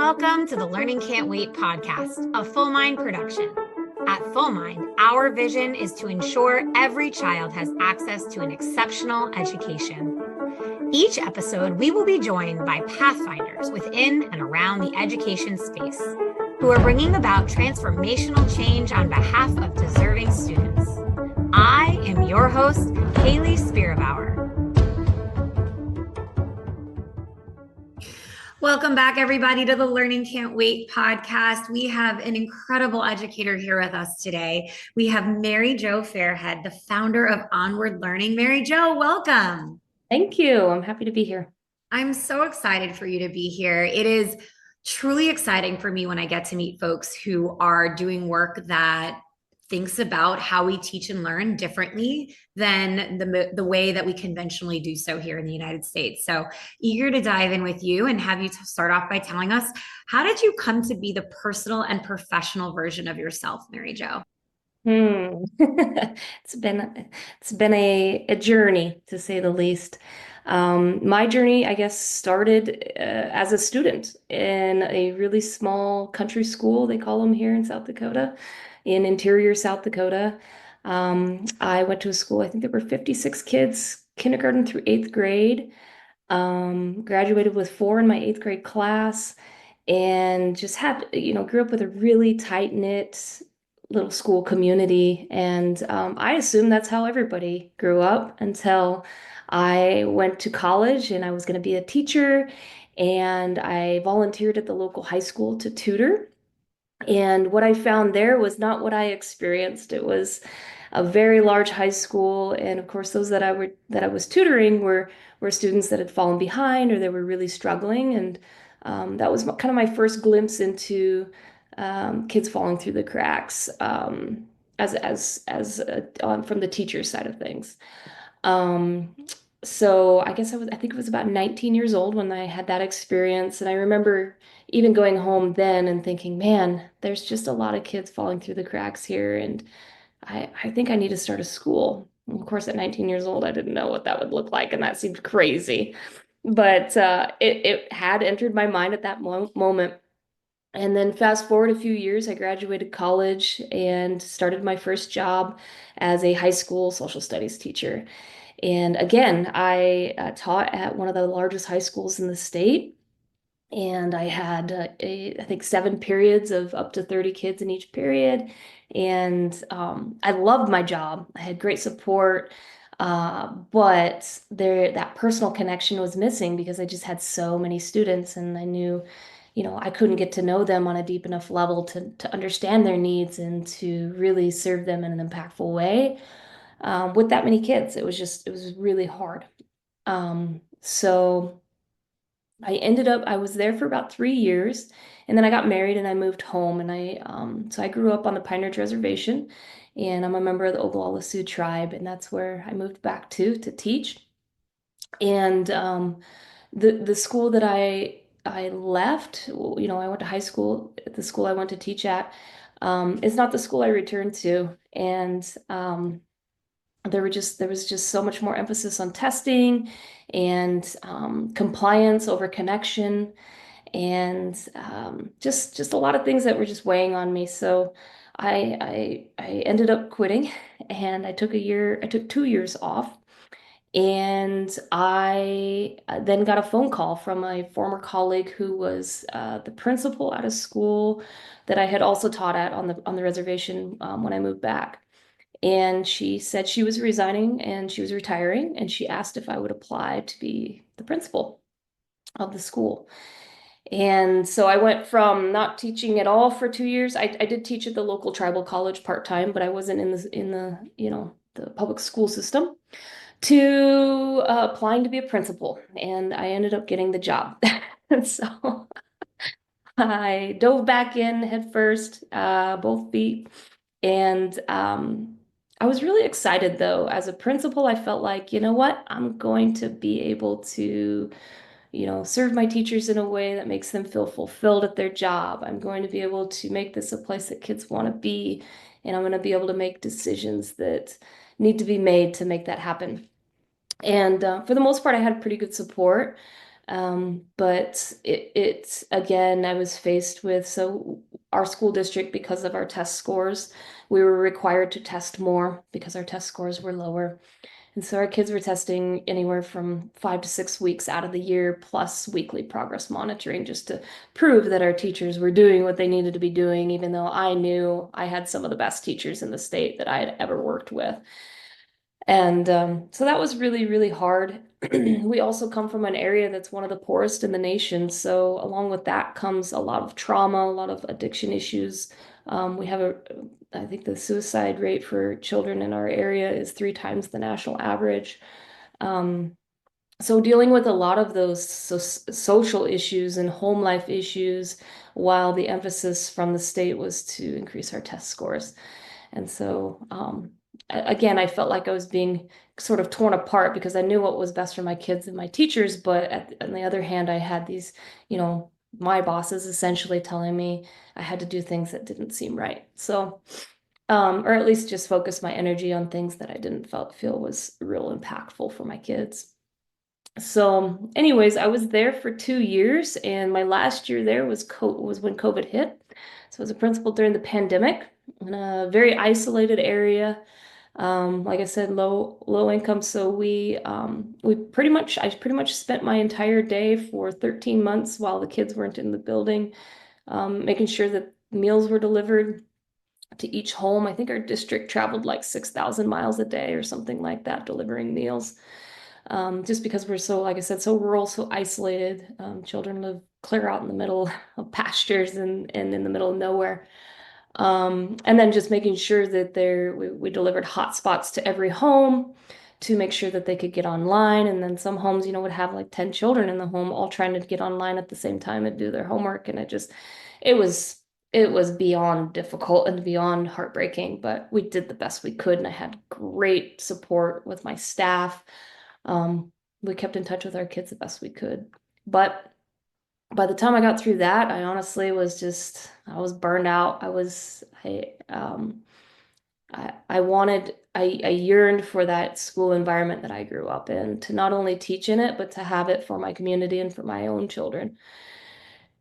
Welcome to the Learning Can't Wait podcast, a Full Mind production. At Full Mind, our vision is to ensure every child has access to an exceptional education. Each episode, we will be joined by pathfinders within and around the education space who are bringing about transformational change on behalf of deserving students. I am your host, Hayley Spira-Bauer. Welcome back, everybody, to the Learning Can't Wait podcast. We have an incredible educator here with us today. We have Mary Jo Fairhead, the founder of Onward Learning. Mary Jo, welcome. Thank you. I'm happy to be here. I'm so excited for you to be here. It is truly exciting for me when I get to meet folks who are doing work that thinks about how we teach and learn differently than the way that we conventionally do so here in the United States. So eager to dive in with you and have you start off by telling us, how did you come to be the personal and professional version of yourself, Mary Jo? It's been a journey, to say the least. My journey, I guess, started as a student in a really small country school, they call them here in South Dakota, in interior South Dakota. I went to a school, I think there were 56 kids, kindergarten through 8th grade. Graduated with 4 in my 8th grade class, and just had, grew up with a really tight-knit little school community. And I assumed that's how everybody grew up until I went to college and I was going to be a teacher. And I volunteered at the local high school to tutor. And what I found there was not what I experienced. It was a very large high school, and of course, those that I was tutoring were students that had fallen behind or they were really struggling, and that was kind of my first glimpse into kids falling through the cracks, from the teacher side of things. Um, so I think it was about 19 years old when I had that experience. And I remember even going home then and thinking, man, there's just a lot of kids falling through the cracks here. And I think I need to start a school. And of course, at 19 years old, I didn't know what that would look like. And that seemed crazy. But it had entered my mind at that moment. And then fast forward a few years, I graduated college and started my first job as a high school social studies teacher. And again, I taught at one of the largest high schools in the state. And I had, I think, 7 periods of up to 30 kids in each period. And I loved my job. I had great support. But that personal connection was missing because I just had so many students, and I knew, I couldn't get to know them on a deep enough level to understand their needs and to really serve them in an impactful way. With that many kids, it was really hard. So I was there for about 3 years, and then I got married and I moved home, and so I grew up on the Pine Ridge Reservation, and I'm a member of the Oglala Sioux tribe, and that's where I moved back to teach. And the school that I left, I went to high school at the school I went to teach at, is not the school I returned to. And there was just so much more emphasis on testing and compliance over connection, and just a lot of things that were just weighing on me. So I ended up quitting, and I took 2 years off. And I then got a phone call from a former colleague who was the principal at a school that I had also taught at on the reservation when I moved back. And she said she was resigning and she was retiring, and she asked if I would apply to be the principal of the school. And so I went from not teaching at all for 2 years. I did teach at the local tribal college part-time, but I wasn't the public school system, to applying to be a principal, and I ended up getting the job. And so I dove back in head first, both feet, and I was really excited though. As a principal, I felt like, you know what, I'm going to be able to, serve my teachers in a way that makes them feel fulfilled at their job. I'm going to be able to make this a place that kids want to be, and I'm going to be able to make decisions that need to be made to make that happen. And for the most part, I had pretty good support. But it again, I was faced with, so our school district, because of our test scores, we were required to test more because our test scores were lower. And so our kids were testing anywhere from 5 to 6 weeks out of the year, plus weekly progress monitoring, just to prove that our teachers were doing what they needed to be doing, even though I knew I had some of the best teachers in the state that I had ever worked with. And so that was really, really hard. We also come from an area that's one of the poorest in the nation. So along with that comes a lot of trauma, a lot of addiction issues. We have I think the suicide rate for children in our area is 3 times the national average. Um, so dealing with a lot of those social issues and home life issues, while the emphasis from the state was to increase our test scores. And so, again, I felt like I was being sort of torn apart because I knew what was best for my kids and my teachers. But on the other hand, I had these, my bosses essentially telling me I had to do things that didn't seem right. So, or at least just focus my energy on things that I didn't feel was real impactful for my kids. So, anyways, I was there for 2 years, and my last year there was when COVID hit. So, I was a principal during the pandemic in a very isolated area. Like I said, low income. So I pretty much spent my entire day for 13 months while the kids weren't in the building, making sure that meals were delivered to each home. I think our district traveled like 6,000 miles a day or something like that, delivering meals. Just because we're so, like I said, so rural, so isolated. Children live clear out in the middle of pastures and in the middle of nowhere. And then just making sure that we delivered hotspots to every home to make sure that they could get online. And then some homes, would have like 10 children in the home all trying to get online at the same time and do their homework. And it was, it was beyond difficult and beyond heartbreaking, but we did the best we could. And I had great support with my staff. We kept in touch with our kids the best we could. But by the time I got through that, I honestly I was burned out. I yearned for that school environment that I grew up in, to not only teach in it, but to have it for my community and for my own children.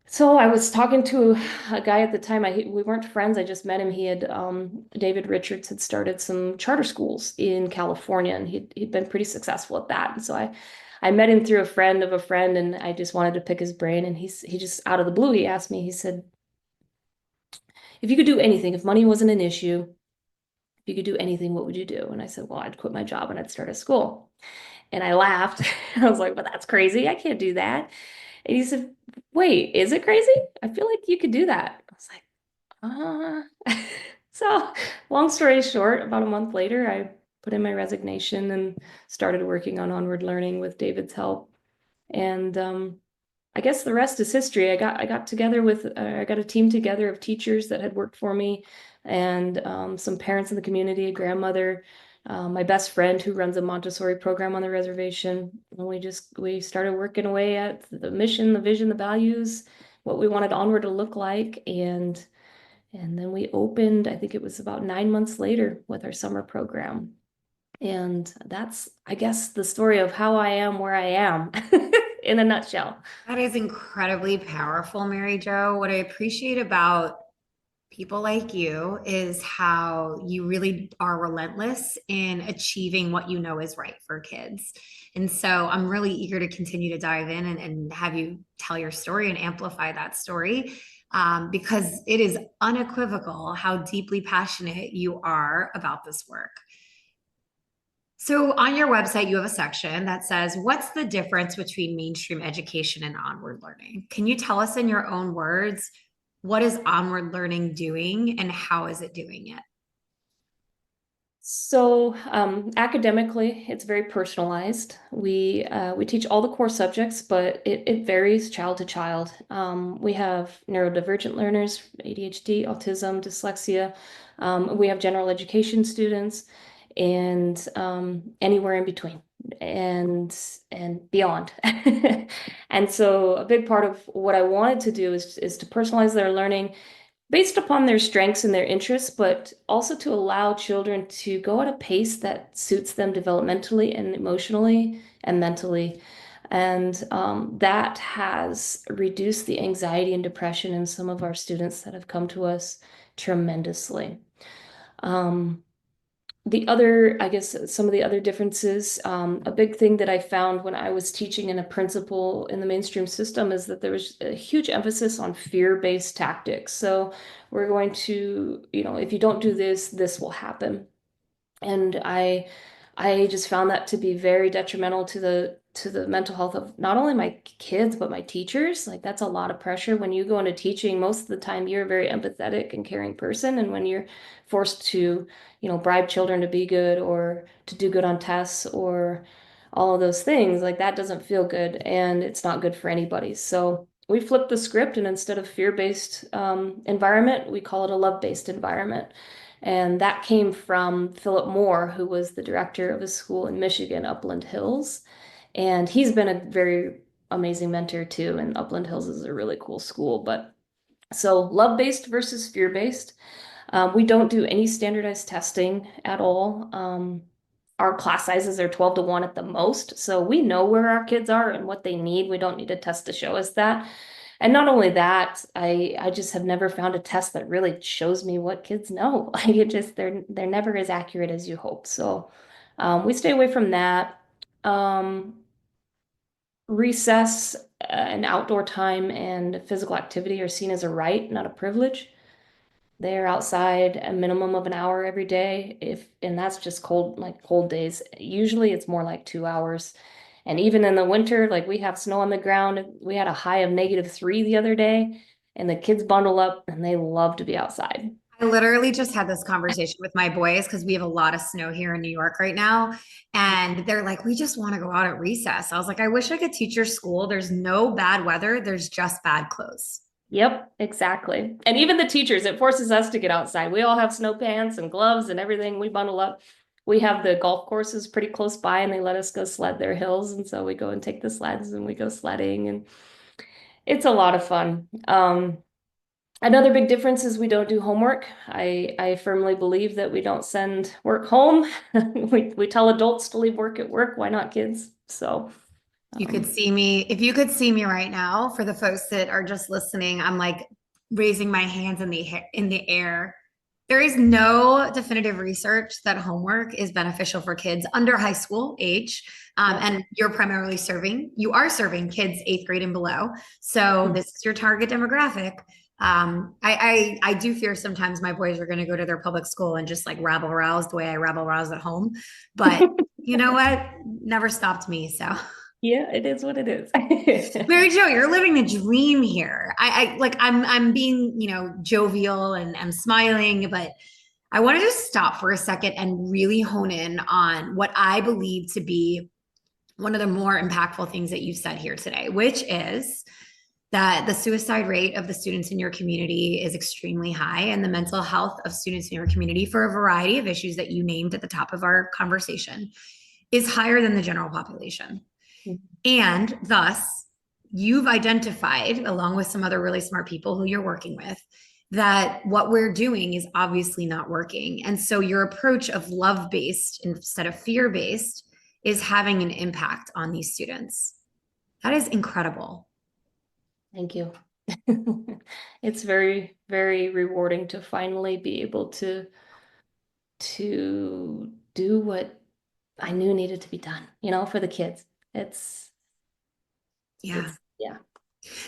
So I was talking to a guy at the time. We weren't friends. I just met him. David Richards had started some charter schools in California, and he'd been pretty successful at that. And so I met him through a friend of a friend, and I just wanted to pick his brain. And he just out of the blue, he asked me, he said, if you could do anything, if money wasn't an issue, if you could do anything, what would you do? And I said, well, I'd quit my job and I'd start a school. And I laughed. I was like, but that's crazy. I can't do that. And he said, wait, is it crazy? I feel like you could do that. I was like, So long story short, about a month later, I put in my resignation and started working on Onward Learning with David's help. And I guess the rest is history. I got a team together of teachers that had worked for me, and some parents in the community, a grandmother, my best friend who runs a Montessori program on the reservation. And we started working away at the mission, the vision, the values, what we wanted Onward to look like, and then we opened, I think it was about 9 months later, with our summer program. And that's, I guess, the story of how I am where I am in a nutshell. That is incredibly powerful, Mary Jo. What I appreciate about people like you is how you really are relentless in achieving what you know is right for kids. And so I'm really eager to continue to dive in and have you tell your story and amplify that story, because it is unequivocal how deeply passionate you are about this work. So on your website, you have a section that says, what's the difference between mainstream education and onward learning? Can you tell us in your own words, what is onward learning doing and how is it doing it? So academically, it's very personalized. We teach all the core subjects, but it varies child to child. We have neurodivergent learners, ADHD, autism, dyslexia. We have general education students, and anywhere in between and beyond. And so a big part of what I wanted to do is to personalize their learning based upon their strengths and their interests, but also to allow children to go at a pace that suits them developmentally and emotionally and mentally. And that has reduced the anxiety and depression in some of our students that have come to us tremendously. Um, the other, I guess, some of the other differences, a big thing that I found when I was teaching in a principal in the mainstream system is that there was a huge emphasis on fear-based tactics. So we're going to, if you don't do this, this will happen. And I just found that to be very detrimental to the mental health of not only my kids but my teachers. Like that's a lot of pressure when you go into teaching. Most of the time you're a very empathetic and caring person, and when you're forced to, bribe children to be good or to do good on tests or all of those things, like that doesn't feel good and it's not good for anybody. So we flipped the script, and instead of fear-based environment, we call it a love-based environment. And that came from Philip Moore, who was the director of a school in Michigan, Upland Hills. And he's been a very amazing mentor too. And Upland Hills is a really cool school. But so love-based versus fear-based. We don't do any standardized testing at all. Our class sizes are 12 to 1 at the most. So we know where our kids are and what they need. We don't need a test to show us that. And not only that, I just have never found a test that really shows me what kids know. Like they're never as accurate as you hope. So we stay away from that. Um, Recess and outdoor time and physical activity are seen as a right, not a privilege. They're outside a minimum of an hour every day, and that's just cold, like cold days. Usually it's more like 2 hours. And even in the winter, like we have snow on the ground. We had a high of -3 the other day, and the kids bundle up and they love to be outside. I literally just had this conversation with my boys because we have a lot of snow here in New York right now. And they're like, we just want to go out at recess. I was like, I wish I could teach your school. There's no bad weather, there's just bad clothes. Yep, exactly. And even the teachers, it forces us to get outside. We all have snow pants and gloves and everything. We bundle up. We have the golf courses pretty close by, and they let us go sled their hills. And so we go and take the sleds and we go sledding, and it's a lot of fun. Another big difference is we don't do homework. I firmly believe that we don't send work home. We tell adults to leave work at work. Why not kids? So You could see me, if you could see me right now, for the folks that are just listening, I'm like raising my hands in the air. There is no definitive research that homework is beneficial for kids under high school age. yeah. And you are serving kids 8th grade and below. So this is your target demographic. I do fear sometimes my boys are going to go to their public school and just like rabble rouse the way I rabble rouse at home. But you know what? Never stopped me. So Yeah, it is what it is. Mary Jo, you're living the dream here. I like I'm being, jovial and I'm smiling, but I want to just stop for a second and really hone in on what I believe to be one of the more impactful things that you've said here today, which is that the suicide rate of the students in your community is extremely high, and the mental health of students in your community, for a variety of issues that you named at the top of our conversation, is higher than the general population. And thus, you've identified, along with some other really smart people who you're working with, that what we're doing is obviously not working. And so your approach of love-based instead of fear-based is having an impact on these students. That is incredible. Thank you. It's very, very rewarding to finally be able to do what I knew needed to be done, for the kids. It's Yeah. Yeah.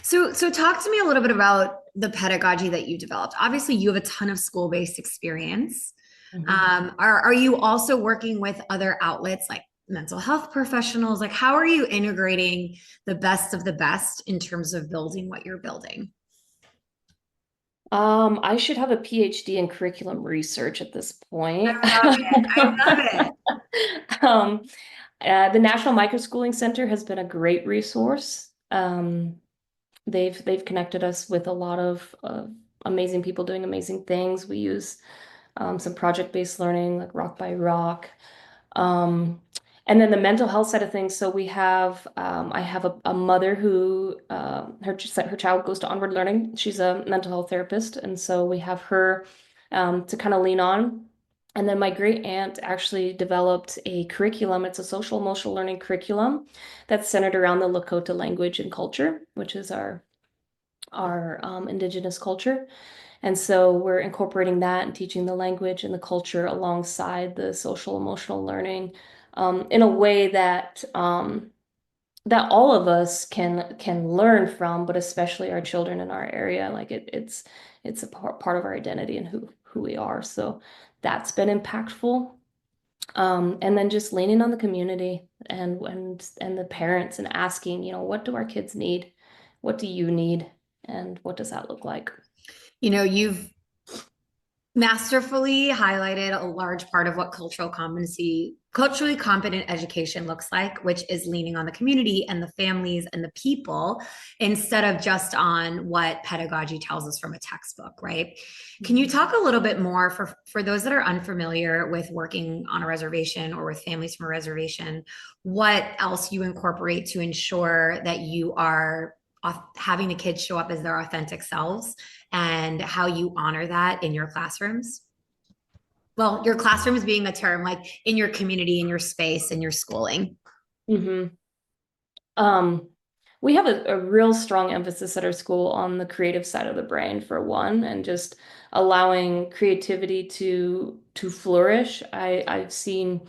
So talk to me a little bit about the pedagogy that you developed. Obviously, you have a ton of school-based experience. Are you also working with other outlets like mental health professionals? Like, how are you integrating the best of the best in terms of building what you're building? I should have a PhD in curriculum research at this point. I love it. I love it. The National Microschooling Center has been a great resource. They've connected us with a lot of amazing people doing amazing things. We use some project-based learning like Rock by Rock. And then the mental health side of things. So we have, I have a mother who, her child goes to Onward Learning. She's a mental health therapist. And so we have her to kind of lean on. And then my great aunt actually developed a curriculum. It's a social emotional learning curriculum that's centered around the Lakota language and culture, which is our indigenous culture. And so we're incorporating that and teaching the language and the culture alongside the social emotional learning in a way that that all of us can learn from, but especially our children in our area. Like it's a part of our identity and who we are. So that's been impactful. And then just leaning on the community and the parents and asking, what do our kids need? What do you need? And what does that look like? You've masterfully highlighted a large part of what culturally competent education looks like, which is leaning on the community and the families and the people instead of just on what pedagogy tells us from a textbook, right? Can you talk a little bit more for those that are unfamiliar with working on a reservation or with families from a reservation, what else you incorporate to ensure that you are having the kids show up as their authentic selves and how you honor that in your classrooms? Well, your classrooms being the term, like in your community, in your space, in your schooling. Mm-hmm. Um, we have a real strong emphasis at our school on the creative side of the brain, for one, and just allowing creativity to flourish. I've seen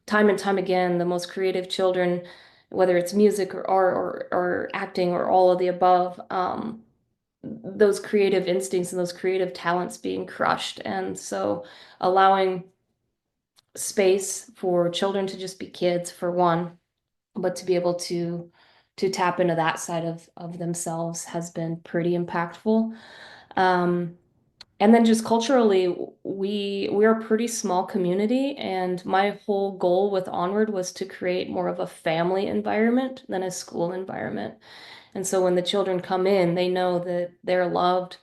time and time again the most creative children, whether it's music or art or acting or all of the above, those creative instincts and those creative talents being crushed. And so allowing space for children to just be kids, for one, but to be able to tap into that side of themselves has been pretty impactful. Um, and then just culturally, we're a pretty small community, and my whole goal with Onward was to create more of a family environment than a school environment. And so when the children come in, they know that they're loved,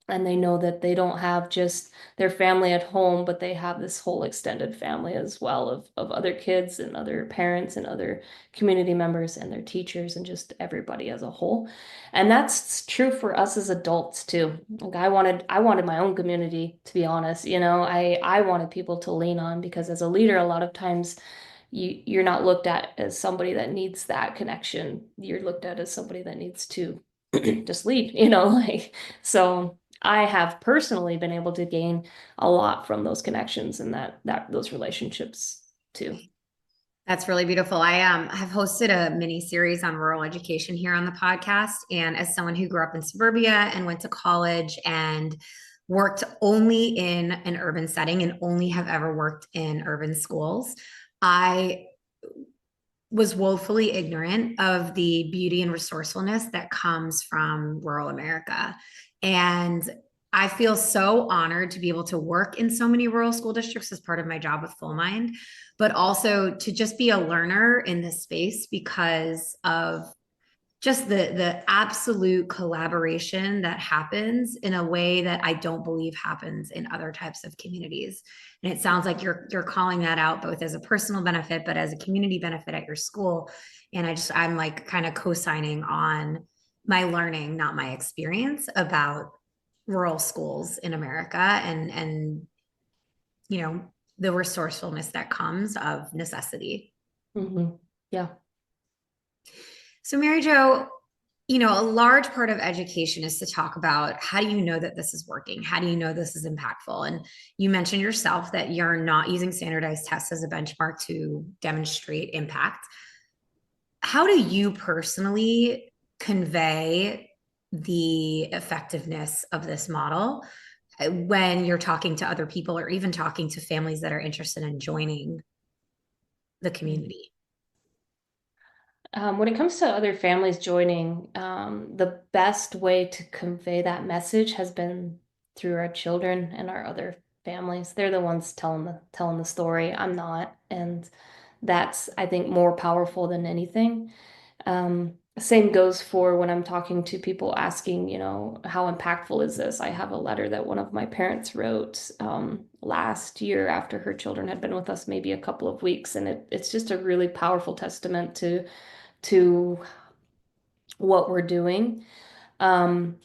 and they know that they don't have just their family at home, but they have this whole extended family as well of other kids and other parents and other community members and their teachers and just everybody as a whole. And that's true for us as adults too. Like I wanted my own community, to be honest. I wanted people to lean on, because as a leader, a lot of times you're not looked at as somebody that needs that connection. You're looked at as somebody that needs to just lead, like so I have personally been able to gain a lot from those connections and that those relationships too. That's really beautiful. I have hosted a mini series on rural education here on the podcast. And as someone who grew up in suburbia and went to college and worked only in an urban setting and only have ever worked in urban schools, I was woefully ignorant of the beauty and resourcefulness that comes from rural America. And I feel so honored to be able to work in so many rural school districts as part of my job with Full Mind, but also to just be a learner in this space because of just the absolute collaboration that happens in a way that I don't believe happens in other types of communities. And it sounds like you're calling that out both as a personal benefit, but as a community benefit at your school. And I'm like kind of co-signing on my learning, not my experience, about rural schools in America and the resourcefulness that comes of necessity. Mm-hmm. Yeah. So, Mary Jo, a large part of education is to talk about how do you know that this is working? How do you know this is impactful? And you mentioned yourself that you're not using standardized tests as a benchmark to demonstrate impact. How do you personally convey the effectiveness of this model when you're talking to other people or even talking to families that are interested in joining the community? When it comes to other families joining, the best way to convey that message has been through our children and our other families. They're the ones telling the story. I'm not, and that's, I think, more powerful than anything. Same goes for when I'm talking to people asking, how impactful is this? I have a letter that one of my parents wrote last year after her children had been with us maybe a couple of weeks, and it's just a really powerful testament to what we're doing. Um,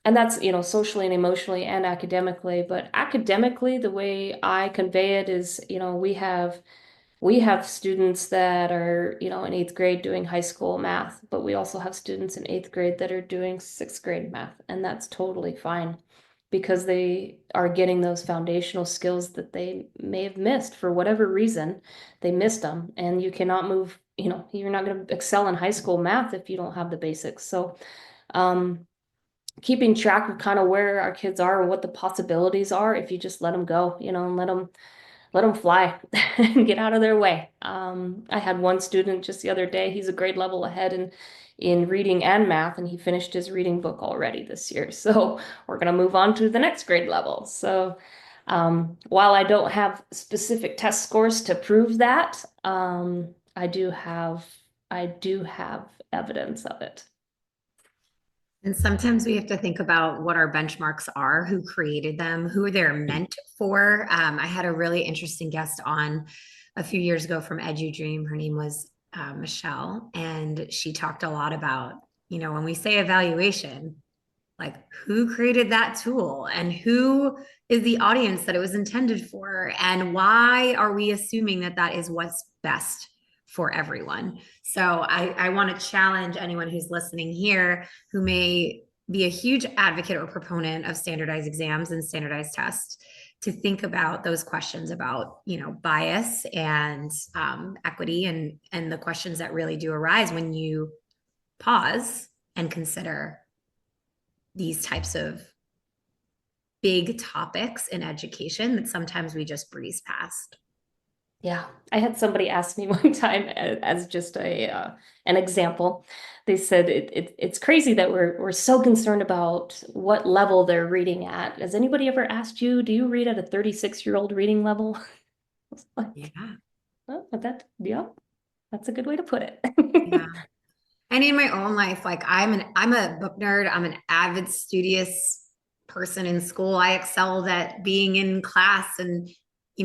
And that's, socially and emotionally and academically. But academically, the way I convey it is, we have students that are, in eighth grade doing high school math, but we also have students in eighth grade that are doing sixth grade math, and that's totally fine because they are getting those foundational skills that they may have missed for whatever reason. They missed them, and you cannot move, you're not going to excel in high school math if you don't have the basics. So, um, keeping track of kind of where our kids are and what the possibilities are if you just let them go, and let them fly and get out of their way. I had one student just the other day. He's a grade level ahead in reading and math, and he finished his reading book already this year. So we're going to move on to the next grade level. So while I don't have specific test scores to prove that, I do have evidence of it. And sometimes we have to think about what our benchmarks are, who created them, who they're meant for. I had a really interesting guest on a few years ago from EduDream. Her name was Michelle, and she talked a lot about, when we say evaluation, like who created that tool and who is the audience that it was intended for, and why are we assuming that that is what's best for everyone. So I want to challenge anyone who's listening here who may be a huge advocate or proponent of standardized exams and standardized tests to think about those questions about, bias and equity and the questions that really do arise when you pause and consider these types of big topics in education that sometimes we just breeze past. Yeah, I had somebody ask me one time as just an example. They said it's crazy that we're so concerned about what level they're reading at. Has anybody ever asked you, do you read at a 36-year-old reading level? I was like, Yeah. oh, that's a good way to put it. Yeah. And in my own life, like I'm a book nerd. I'm an avid studious person in school. I excelled at being in class, and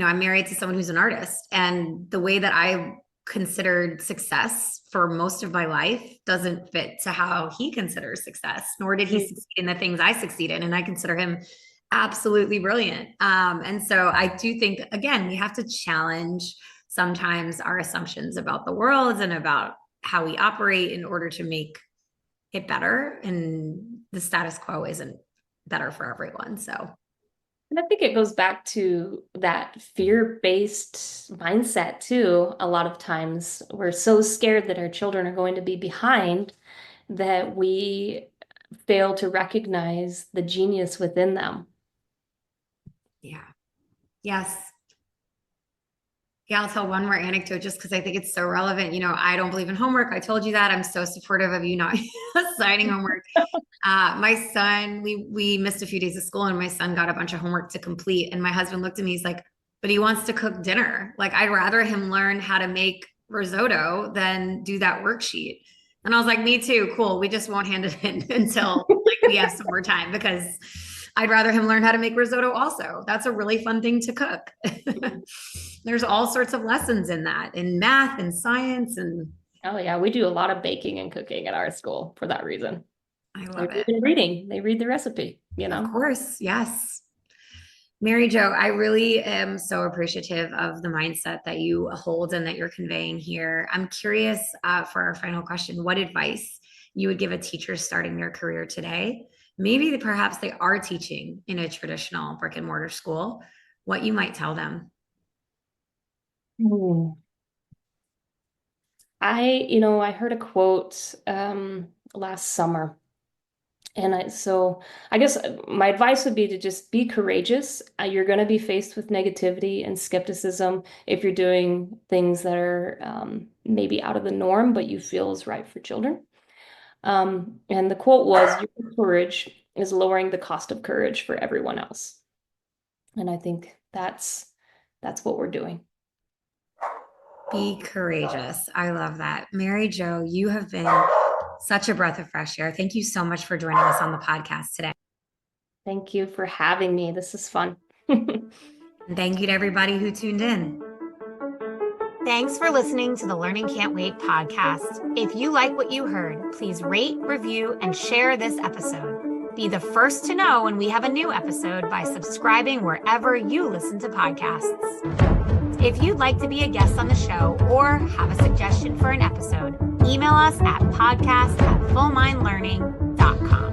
I'm married to someone who's an artist, and the way that I considered success for most of my life doesn't fit to how he considers success, nor did he succeed in the things I succeed in. And I consider him absolutely brilliant. And so I do think, again, we have to challenge sometimes our assumptions about the world and about how we operate in order to make it better. And the status quo isn't better for everyone. So, And I think it goes back to that fear-based mindset too. A lot of times we're so scared that our children are going to be behind that we fail to recognize the genius within them. yeah. Yes. Yeah, I'll tell one more anecdote just because I think it's so relevant. I don't believe in homework. I told you that. I'm so supportive of you not assigning homework. My son, we missed a few days of school, and my son got a bunch of homework to complete. And my husband looked at me, he's like, but he wants to cook dinner. Like, I'd rather him learn how to make risotto than do that worksheet. And I was like, me too. Cool. We just won't hand it in until we have some more time, because I'd rather him learn how to make risotto also. That's a really fun thing to cook. There's all sorts of lessons in that, in math and science. And oh yeah, we do a lot of baking and cooking at our school for that reason. I love it. Reading, they read the recipe, Of course, yes. Mary Jo, I really am so appreciative of the mindset that you hold and that you're conveying here. I'm curious for our final question, what advice you would give a teacher starting their career today? Maybe perhaps they are teaching in a traditional brick and mortar school, what you might tell them. I heard a quote last summer. And I guess my advice would be to just be courageous. You're going to be faced with negativity and skepticism if you're doing things that are maybe out of the norm, but you feel is right for children. And the quote was, "Your courage is lowering the cost of courage for everyone else." And I think that's what we're doing. Be courageous. I love that. Mary Jo, you have been such a breath of fresh air. Thank you so much for joining us on the podcast today. Thank you for having me. This is fun. And thank you to everybody who tuned in. Thanks for listening to the Learning Can't Wait podcast. If you like what you heard, please rate, review, and share this episode. Be the first to know when we have a new episode by subscribing wherever you listen to podcasts. If you'd like to be a guest on the show or have a suggestion for an episode, email us at podcast@fullmindlearning.com.